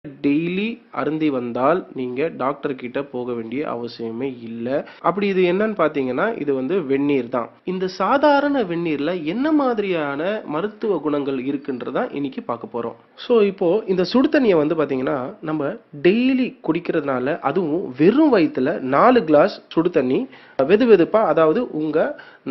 Daily அருந்தி வந்தால் நீங்க டாக்டர் கிட்ட போக வேண்டிய அவசியமே இல்ல. அப்படி இது என்னன்னு பாத்தீங்கன்னா, இது வந்து வெந்நீர் தான். இந்த சாதாரண வெந்நீர்ல என்ன மாதிரியான மருத்துவ குணங்கள் இருக்குன்றத இன்னைக்கு பார்க்க போறோம். சோ இப்போ இந்த சுடு தண்ணிய வந்து பாத்தீங்கன்னா, நம்ம டெய்லி குடிக்கிறதுனால, அதுவும் வெறும் வயித்துல 4 கிளாஸ் சுடு தண்ணி வெதுவெதுப்பா, அதாவது உங்க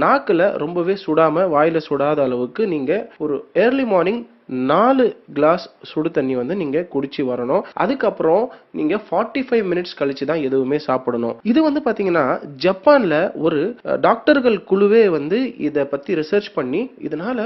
நாக்குல ரொம்பவே சுடாம, வாயில சுடாத அளவுக்கு நீங்க ஒரு ஏர்லி மார்னிங் 4 கிளாஸ் சுடு தண்ணி வந்து நீங்க குடிச்சு வரணும். அதுக்கப்புறம் நீங்க 45 மினிட்ஸ் கழிச்சு தான் எதுவுமே சாப்பிடணும். இது வந்து பாத்தீங்கன்னா ஜப்பான்ல ஒரு டாக்டர்கள் குழுவே வந்து இத பத்தி ரிசர்ச் பண்ணி இதனால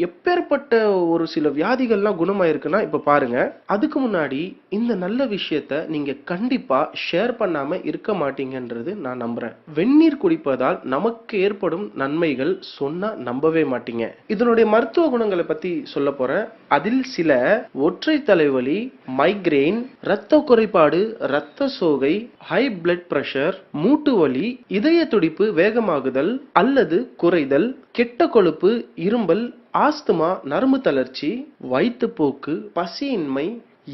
எப்பேற்பட்ட ஒரு சில வியாதிகள்லாம் குணமாயிருக்குன்னா இப்ப பாருங்க. அதுக்கு முன்னாடி இந்த நல்ல விஷயத்த நீங்க கண்டிப்பா ஷேர் பண்ணாம இருக்க மாட்டீங்கன்றது நான் நம்புறேன். வெந்நீர் குடிப்பதால் நமக்கு ஏற்படும் நன்மைகள் சொன்னா நம்பவே மாட்டீங்க. இதனுடைய மருத்துவ குணங்களை பத்தி சொல்ல போறேன். அதில் சில ஒற்றை தலைவலி, மைக்ரேன், இரத்த குறைபாடு, இரத்த சோகை, ஹை பிளட் பிரஷர், மூட்டு வலி, இதய துடிப்பு வேகமாகுதல் அல்லது குறைதல், கெட்ட கொழுப்பு, இரும்பல், ஆஸ்துமா, நரம்பு தளர்ச்சி, வயிற்றுப்போக்கு, பசியின்மை,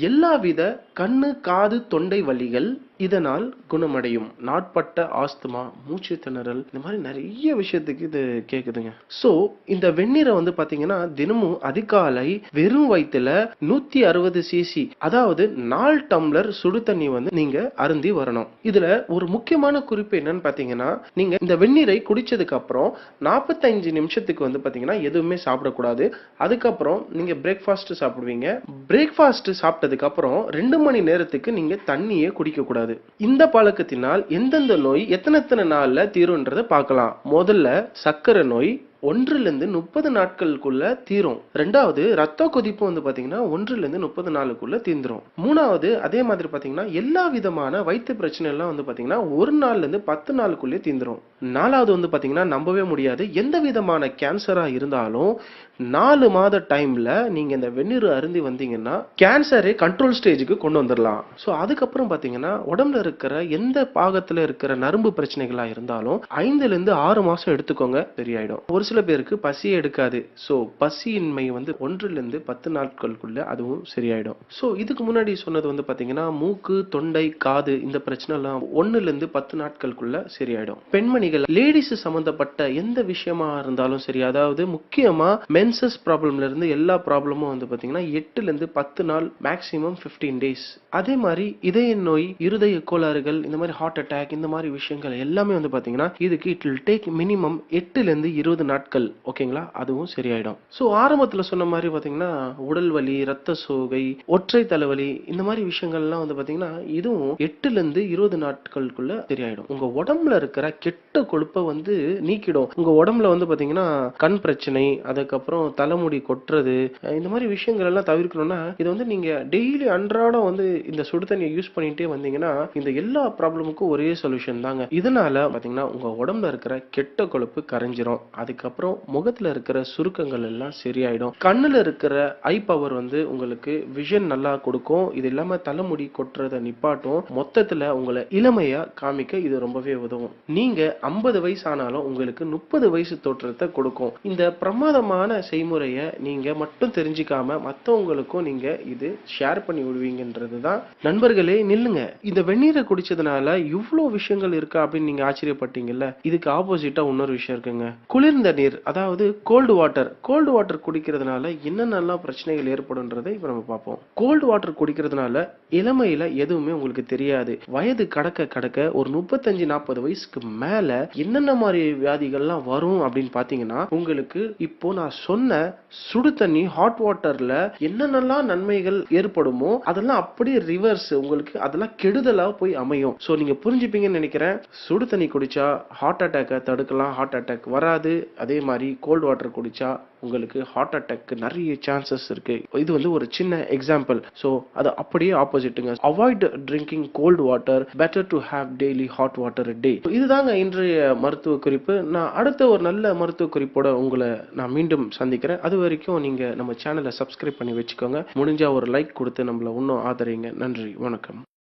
எல்லாவித கண்ணு, காது, தொண்டை வலிகள் இதனால் குணமடையும். நாட்பட்ட ஆஸ்துமா, மூச்சு திணறல், இந்த மாதிரி நிறைய விஷயத்துக்கு இது கேக்குதுங்க. சோ இந்த வெந்நீரை வந்து பாத்தீங்கன்னா தினமும் அதிகாலை வெறும் வயிற்றுல 160 cc, அதாவது 4 டம்ளர் சுடு தண்ணி வந்து நீங்க அருந்தி வரணும். இதுல ஒரு முக்கியமான குறிப்பு என்னன்னு பாத்தீங்கன்னா, நீங்க இந்த வெந்நீரை குடிச்சதுக்கு அப்புறம் 45 நிமிஷத்துக்கு வந்து பாத்தீங்கன்னா எதுவுமே சாப்பிடக்கூடாது. அதுக்கப்புறம் நீங்க பிரேக்ஃபாஸ்ட் சாப்பிடுவீங்க. பிரேக்ஃபாஸ்ட் சாப்பிட்டதுக்கு அப்புறம் 2 மணி நேரத்துக்கு நீங்க தண்ணியே குடிக்க கூடாது. இந்த பழக்கத்தினால் எந்தெந்த நோய் எத்தனை நாள்ல தீரும்ன்றத பார்க்கலாம். முதல்ல சர்க்கரை நோய் 1-30 நாட்களுக்குள்ள தீரும். ரெண்டாவது ரத்த கொதிப்பு வந்து பாத்தீங்கன்னா 1-30 நாளுக்குள்ள தீந்துரும். மூணாவது அதே மாதிரி பாத்தீங்கன்னா எல்லா விதமான வயிற்று பிரச்சனை எல்லாம் வந்து பாத்தீங்கன்னா 1 நாள்ல 10 நாளுக்குள்ளே தீந்துரும். நாலாவது வந்து பாத்தீங்கன்னா நம்பவே முடியாது, எந்த விதமான கேன்சரா இருந்தாலும் 4 மாத டைம்ல நீங்க இந்த வெந்நீர் அருந்தி வந்தீங்கன்னா கேன்சரை கண்ட்ரோல் ஸ்டேஜுக்கு கொண்டு வந்துடலாம். சோ அதுக்கப்புறம் பாத்தீங்கன்னா உடம்புல இருக்கிற எந்த பாகத்துல இருக்கிற நரம்பு பிரச்சனைகளா இருந்தாலும் 5-6 மாசம் எடுத்துக்கோங்க, சரியாயிடும். ஒரு சில பேருக்கு பசியே எடுக்காது. சோ பசியின்மை வந்து 1-10 நாட்களுக்குள்ள அதுவும் சரியாயிடும். சோ இதுக்கு முன்னாடி சொன்னது வந்து பாத்தீங்கன்னா மூக்கு, தொண்டை, காது இந்த பிரச்சனை எல்லாம் 1-10 நாட்களுக்குள்ள சரியாயிடும். பெண்மணிகள் லேடிஸ் சம்பந்தப்பட்ட எந்த விஷயமா இருந்தாலும் சரி, அதாவது முக்கியமா மென்சஸ் ப்ராப்ளம்ல இருந்து எல்லா ப்ராப்ளமும் வந்து பாத்தீங்கன்னா 8-10 நாள், மேக்ஸிமம் 15 டேஸ். அதே மாதிரி இதய நோய், இருதய கோளாறுகள், இந்த மாதிரி ஹார்ட் அட்டாக், இந்த மாதிரி விஷயங்கள் எல்லாமே வந்து பாத்தீங்கன்னா இதுக்கு இட் வில் டேக் மினிமம் 8-20 நாட்கள். ஓகேங்களா? அதுவும் சரியாயிடும். சோ ஆரம்பத்துல சொன்ன மாதிரி பாத்தீங்கன்னா உடல் வலி, ரத்த சோகை, ஒற்றை தலைவலி, இந்த மாதிரி விஷயங்கள்லாம் வந்து பாத்தீங்கன்னா இதுவும் 8-20 நாட்களுக்குள்ள சரியாயிடும். உங்க உடம்புல இருக்கிற கெட்ட கொழுப்பை வந்து நீக்கிடும். உங்க உடம்புல வந்து பாத்தீங்கன்னா கண் பிரச்சனை, அதுக்கப்புறம் தலைமுடி கொட்டுறது, இந்த மாதிரி விஷயங்கள் எல்லாம் தவிர்க்கணும்னா இது வந்து நீங்க டெய்லி அன்றாடம் வந்து இந்த சுடு தண்ணியை யூஸ் பண்ணிட்டே வந்தீங்கன்னா இந்த எல்லா ப்ராப்ளமுக்கும் ஒரே சொல்யூஷன் தாங்க. இதனால பாத்தீங்கன்னா உங்க உடம்புல இருக்கிற கெட்ட கொழுப்பு கரைஞ்சிரும். அதுக்கப்புறம் முகத்துல இருக்கிற சுருக்கங்கள் எல்லாம் சரியாயிடும். கண்ணுல இருக்கிற ஐ பவர் வந்து உங்களுக்கு விஷன் நல்லா கொடுக்கும். இது இல்லாம தலைமுடி கொட்டுறத நிப்பாட்டும். மொத்தத்துல உங்களை இளமையா காமிக்க இது ரொம்பவே உதவும். நீங்க 50 வயசு ஆனாலும் உங்களுக்கு 30 வயசு தோற்றத்தை கொடுக்கும். இந்த பிரமாதமான செய்முறைய நீங்க மட்டும் தெரிஞ்சுக்காம மத்தவங்களுக்கும் நீங்க இது ஷேர் பண்ணி விடுவீங்கன்றதுதான். நண்பர்களே நில்லுங்க. இந்த வெந்நீரை குடிச்சதுனால இவ்வளவு விஷயங்கள் இருக்கா அப்படின்னு நீங்க ஆச்சரியப்பட்டீங்கல்ல, இதுக்கு ஆப்போசிட்டா இன்னொரு விஷயம் இருக்குங்க. குளிர்ந்த நீர், அதாவது கோல்டு வாட்டர். கோல்டு வாட்டர் குடிக்கிறதுனால என்னென்னலாம் பிரச்சனைகள் ஏற்படும்ன்றதை இப்ப நம்ம பார்ப்போம். கோல்டு வாட்டர் குடிக்கிறதுனால இளமையில எதுவுமே உங்களுக்கு தெரியாது. வயது கடக்க கடக்க ஒரு 35-40 வயசுக்கு மேல என்னென்ன மாதிரி வியாதிகள்லாம் வரும் அப்படின்னு பாத்தீங்கன்னா, உங்களுக்கு இப்போ நான் சொன்ன சுடு தண்ணி ஹாட் வாட்டர்ல என்னென்னலாம் நன்மைகள் ஏற்படுமோ அதெல்லாம் அப்படியே ரிவர்ஸ், உங்களுக்கு அதெல்லாம் கெடுதலா போய் அமையும். சோ நீங்க புரிஞ்சுப்பீங்கன்னு நினைக்கிறேன். சுடு தண்ணி குடிச்சா ஹார்ட் அட்டாக்கை தடுக்கலாம், ஹார்ட் அட்டாக் வராது. அதே மாதிரி கோல்டு வாட்டர் குடிச்சா உங்களுக்கு ஹார்ட் அட்டாக் நிறைய சான்சஸ் இருக்கு. இது வந்து ஒரு சின்ன எக்ஸாம்பிள். சோ அது அப்படியே ஆப்போசிட்டுங்க. Avoid drinking cold water, better to have daily hot water a day. இதுதாங்க இன்றைய மருத்துவ குறிப்பு. நான் அடுத்த ஒரு நல்ல மருத்துவ குறிப்போட உங்களை நான் மீண்டும் சந்திக்கிறேன். அது வரைக்கும் நீங்க நம்ம சேனலை சப்ஸ்கிரைப் பண்ணி வச்சுக்கோங்க. முடிஞ்சா ஒரு லைக் கொடுத்து நம்மள இன்னும் ஆதரிங்க. நன்றி, வணக்கம்.